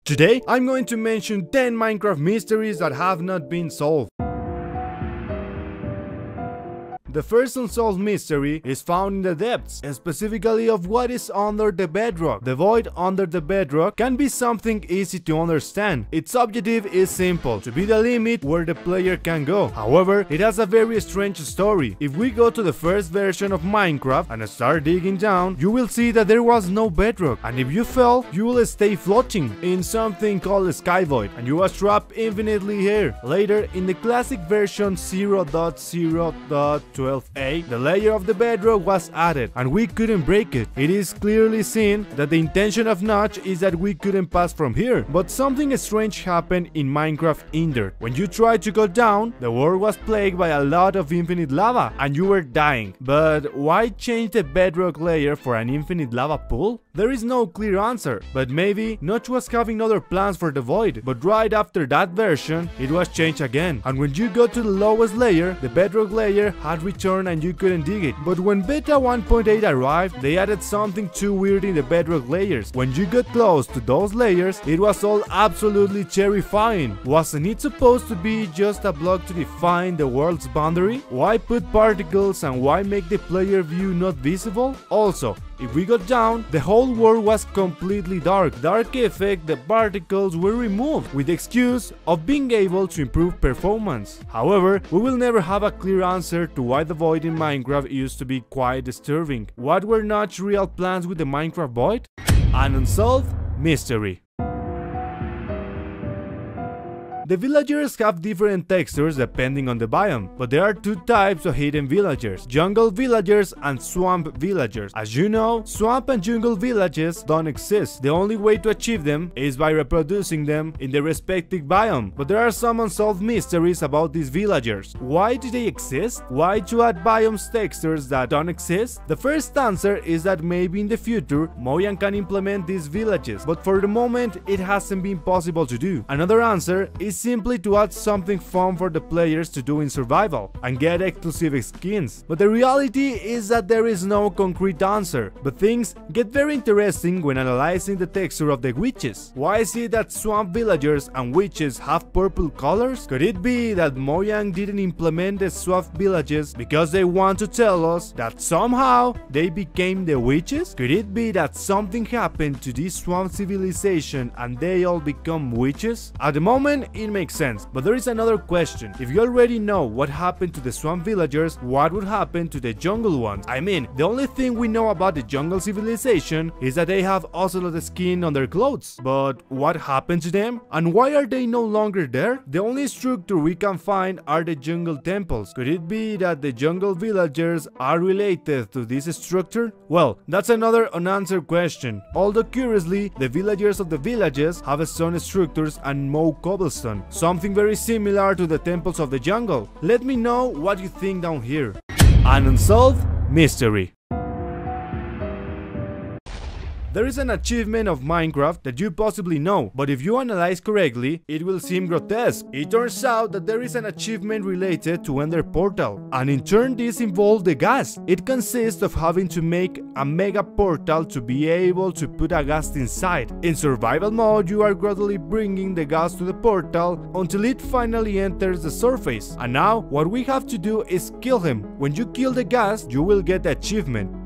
Today, I'm going to mention 10 Minecraft mysteries that have not been solved. The first unsolved mystery is found in the depths, and specifically of what is under the bedrock. The void under the bedrock can be something easy to understand. Its objective is simple, to be the limit where the player can go. However, it has a very strange story. If we go to the first version of Minecraft and start digging down, you will see that there was no bedrock, and if you fell, you will stay floating in something called a sky void, and you are trapped infinitely here. Later, in the classic version 0.0.12a, the layer of the bedrock was added, and we couldn't break it. It is clearly seen that the intention of Notch is that we couldn't pass from here, but something strange happened in Minecraft Ender. When you tried to go down, the world was plagued by a lot of infinite lava, and you were dying. But why change the bedrock layer for an infinite lava pool? There is no clear answer, but maybe Notch was having other plans for the void, but right after that version, it was changed again, and when you go to the lowest layer, the bedrock layer had returned and you couldn't dig it. But when beta 1.8 arrived, they added something too weird in the bedrock layers. When you got close to those layers, it was all absolutely terrifying. Wasn't it supposed to be just a block to define the world's boundary? Why put particles and why make the player view not visible? Also, if we got down, the whole world was completely dark. Dark effect, the particles were removed with the excuse of being able to improve performance. However, we will never have a clear answer to why the void in Minecraft used to be quite disturbing. What were Notch's real plans with the Minecraft void? An unsolved mystery. The villagers have different textures depending on the biome, but there are two types of hidden villagers: jungle villagers and swamp villagers. As you know, swamp and jungle villages don't exist. The only way to achieve them is by reproducing them in the respective biome, but there are some unsolved mysteries about these villagers. Why do they exist? Why to add biomes textures that don't exist? The first answer is that maybe in the future, Mojang can implement these villages, but for the moment, it hasn't been possible to do. Another answer is simply to add something fun for the players to do in survival and get exclusive skins. But the reality is that there is no concrete answer. But things get very interesting when analyzing the texture of the witches. Why is it that swamp villagers and witches have purple colors? Could it be that Mojang didn't implement the swamp villages because they want to tell us that somehow they became the witches? Could it be that something happened to this swamp civilization and they all become witches? At the moment, it makes sense, but there is another question. If you already know what happened to the swamp villagers, what would happen to the jungle ones? I mean, the only thing we know about the jungle civilization is that they have ocelot skin on their clothes, but what happened to them? And why are they no longer there? The only structure we can find are the jungle temples. Could it be that the jungle villagers are related to this structure? Well, that's another unanswered question. Although curiously, the villagers of the villages have stone structures and mow cobblestone, something very similar to the temples of the jungle. Let me know what you think down here. An unsolved mystery. There is an achievement of Minecraft that you possibly know, but if you analyze correctly, it will seem grotesque. It turns out that there is an achievement related to Ender Portal, and in turn this involves the ghast. It consists of having to make a mega portal to be able to put a ghast inside. In survival mode, you are gradually bringing the ghast to the portal until it finally enters the surface. And now, what we have to do is kill him. When you kill the ghast, you will get the achievement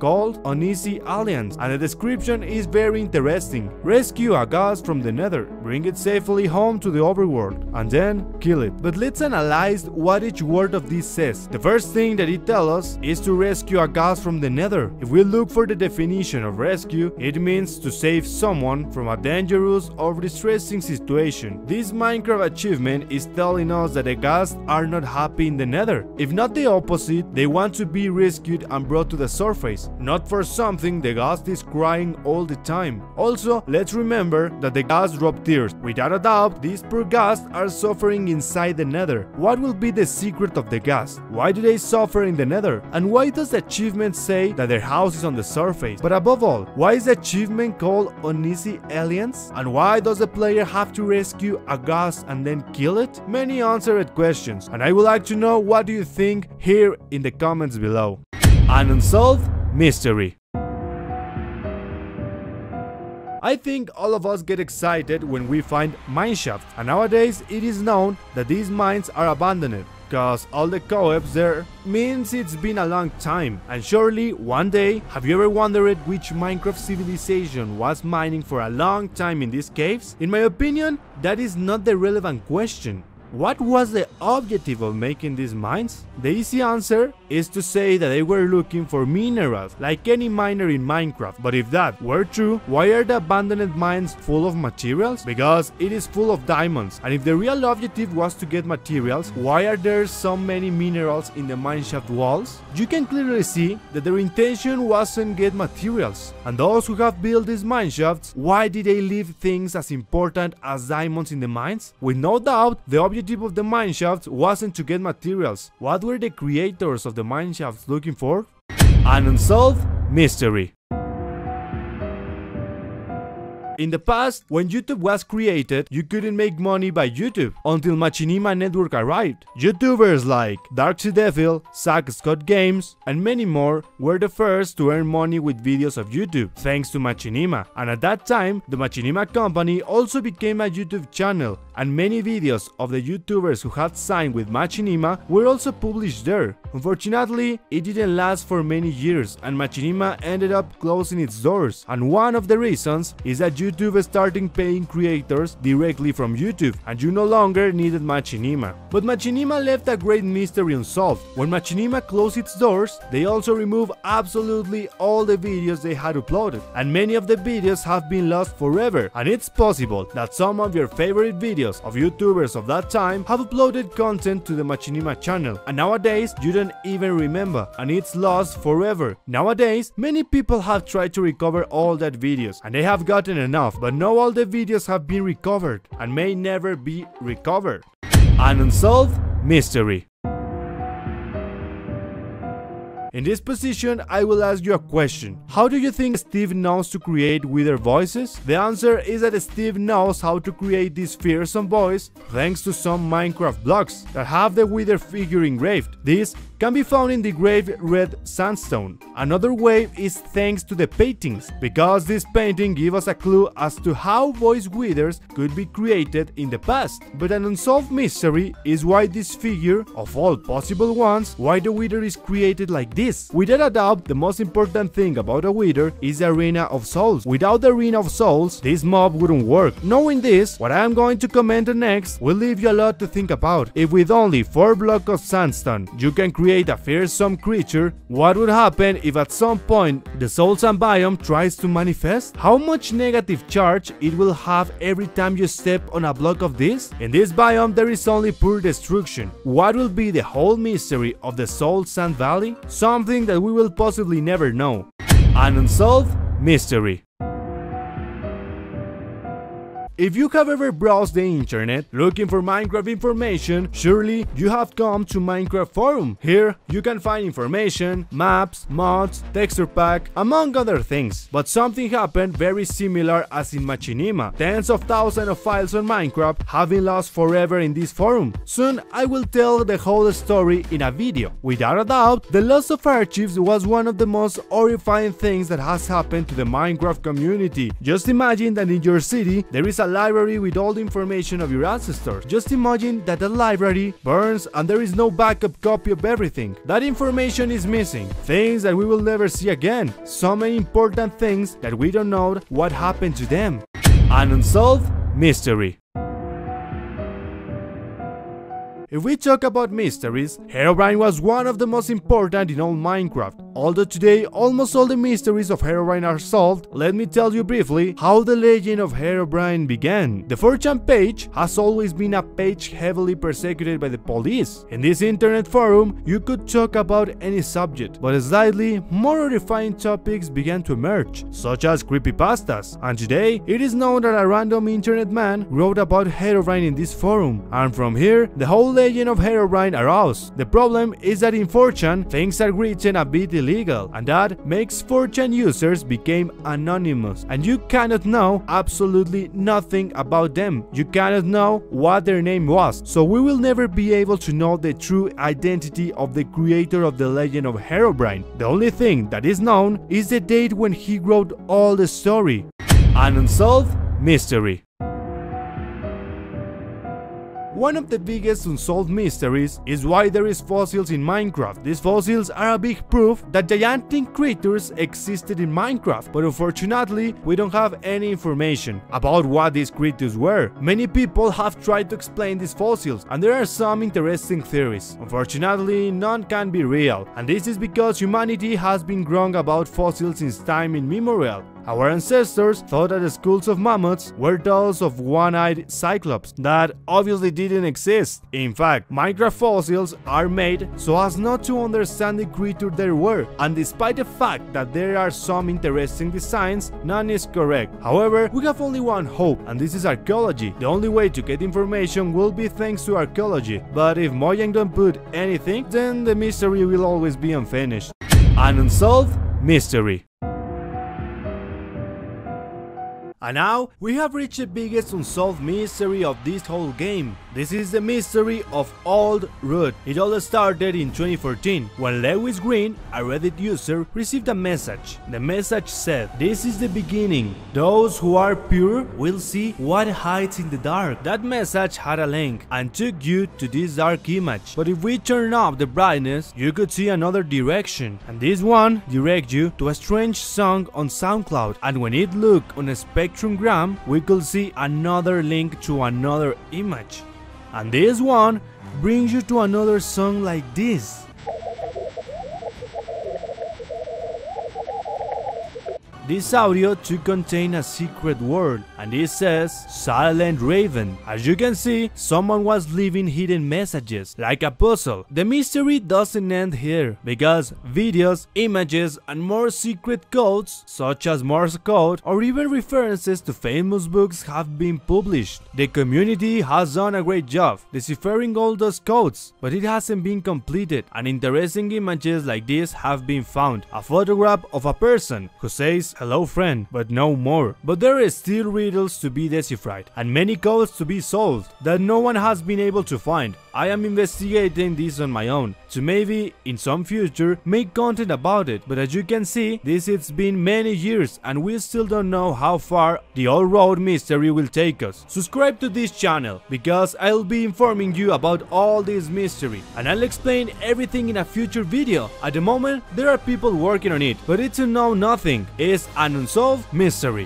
called Uneasy Alliance, and the description is very interesting. Rescue a ghast from the nether, bring it safely home to the overworld, and then kill it. But let's analyze what each word of this says. The first thing that it tells us is to rescue a ghast from the nether. If we look for the definition of rescue, it means to save someone from a dangerous or distressing situation. This Minecraft achievement is telling us that the ghasts are not happy in the nether. If not the opposite, they want to be rescued and brought to the surface. Not for something the ghast is crying all the time. Also, let's remember that the ghast drop tears. Without a doubt, these poor ghasts are suffering inside the nether. What will be the secret of the ghast? Why do they suffer in the nether? And why does the achievement say that their house is on the surface? But above all, why is the achievement called Uneasy Alliance? And why does the player have to rescue a ghast and then kill it? Many unanswered questions, and I would like to know what do you think here in the comments below. An unsolved mystery. I think all of us get excited when we find mineshafts, and nowadays it is known that these mines are abandoned, because all the co-ops there means it's been a long time. And surely one day, have you ever wondered which Minecraft civilization was mining for a long time in these caves? In my opinion, that is not the relevant question. What was the objective of making these mines? The easy answer is to say that they were looking for minerals, like any miner in Minecraft. But if that were true, why are the abandoned mines full of materials? Because it is full of diamonds. And if the real objective was to get materials, why are there so many minerals in the mineshaft walls? You can clearly see that their intention wasn't get materials. And those who have built these mineshafts, why did they leave things as important as diamonds in the mines? With no doubt, the objective of the mineshafts wasn't to get materials. What were the creators of the mineshafts looking for? An unsolved mystery. In the past, when YouTube was created, you couldn't make money by YouTube until Machinima Network arrived. YouTubers like DarkSeaDevil, Zack Scott Games, and many more were the first to earn money with videos of YouTube, thanks to Machinima. And at that time, the Machinima company also became a YouTube channel, and many videos of the YouTubers who had signed with Machinima were also published there. Unfortunately, it didn't last for many years, and Machinima ended up closing its doors. And one of the reasons is that YouTube started paying creators directly from YouTube, and you no longer needed Machinima. But Machinima left a great mystery unsolved. When Machinima closed its doors, they also removed absolutely all the videos they had uploaded, and many of the videos have been lost forever. And it's possible that some of your favorite videos of YouTubers of that time have uploaded content to the Machinima channel, and nowadays you don't even remember, and it's lost forever. Nowadays, many people have tried to recover all that videos, and they have gotten enough, but not all the videos have been recovered and may never be recovered. An unsolved mystery. In this position, I will ask you a question. How do you think Steve knows to create Wither voices? The answer is that Steve knows how to create this fearsome voice thanks to some Minecraft blocks that have the Wither figure engraved. This can be found in the engraved red sandstone. Another way is thanks to the paintings, because this painting gives us a clue as to how voice withers could be created in the past. But an unsolved mystery is why this figure, of all possible ones, why the wither is created like this. Without a doubt, the most important thing about a wither is the Arena of Souls. Without the Arena of Souls, this mob wouldn't work. Knowing this, what I am going to comment next will leave you a lot to think about. If with only 4 blocks of sandstone you can create a fearsome creature, what would happen if at some point the Soul Sand biome tries to manifest? How much negative charge it will have every time you step on a block of this? In this biome there is only pure destruction. What will be the whole mystery of the Soul Sand Valley? Something that we will possibly never know. An unsolved mystery. If you have ever browsed the internet looking for Minecraft information, surely you have come to Minecraft Forum. Here you can find information, maps, mods, texture pack, among other things. But something happened very similar as in Machinima. Tens of thousands of files on Minecraft have been lost forever in this forum. Soon I will tell the whole story in a video. Without a doubt, the loss of archives was one of the most horrifying things that has happened to the Minecraft community. Just imagine that in your city there is a library with all the information of your ancestors. Just imagine that the library burns and there is no backup copy of everything. That information is missing. Things that we will never see again. So many important things that we don't know what happened to them. An unsolved mystery. If we talk about mysteries, Herobrine was one of the most important in all Minecraft. Although today almost all the mysteries of Herobrine are solved, let me tell you briefly how the legend of Herobrine began. The 4chan page has always been a page heavily persecuted by the police. In this internet forum, you could talk about any subject, but slightly more horrifying topics began to emerge, such as creepypastas. And today, it is known that a random internet man wrote about Herobrine in this forum, and from here, the whole legend of Herobrine arose. The problem is that in 4chan, things are written a bit illegal, and that makes 4chan users become anonymous, and you cannot know absolutely nothing about them. You cannot know what their name was, so we will never be able to know the true identity of the creator of the legend of Herobrine. The only thing that is known is the date when he wrote all the story. An unsolved mystery. One of the biggest unsolved mysteries is why there is fossils in Minecraft. These fossils are a big proof that gigantic creatures existed in Minecraft, but unfortunately we don't have any information about what these creatures were. Many people have tried to explain these fossils, and there are some interesting theories. Unfortunately, none can be real, and this is because humanity has been wrong about fossils since time immemorial. Our ancestors thought that the skulls of mammoths were those of one-eyed cyclops that obviously didn't exist. In fact, Minecraft fossils are made so as not to understand the creature there were, and despite the fact that there are some interesting designs, none is correct. However, we have only one hope, and this is archaeology. The only way to get information will be thanks to archaeology, but if Mojang don't put anything, then the mystery will always be unfinished. An unsolved mystery. And now, we have reached the biggest unsolved mystery of this whole game. This is the mystery of Old Root. It all started in 2014, when Lewis Green, a Reddit user, received a message. The message said, "This is the beginning. Those who are pure will see what hides in the dark." That message had a link and took you to this dark image. But if we turn up the brightness, you could see another direction. And this one directs you to a strange song on SoundCloud. And when it looked on a spectrogram, we could see another link to another image. And this one brings you to another song like this. This audio to contain a secret word, and it says Silent Raven. As you can see, someone was leaving hidden messages, like a puzzle. The mystery doesn't end here, because videos, images, and more secret codes, such as Morse code, or even references to famous books have been published. The community has done a great job deciphering all those codes, but it hasn't been completed, and interesting images like this have been found. A photograph of a person who says, "Hello friend," but no more. But there are still riddles to be deciphered, and many codes to be solved that no one has been able to find. I am investigating this on my own, to maybe, in some future, make content about it, but as you can see, this has been many years and we still don't know how far the Old Road mystery will take us. Subscribe to this channel, because I'll be informing you about all this mystery, and I'll explain everything in a future video. At the moment, there are people working on it, but it's a know nothing. It's an unsolved mystery.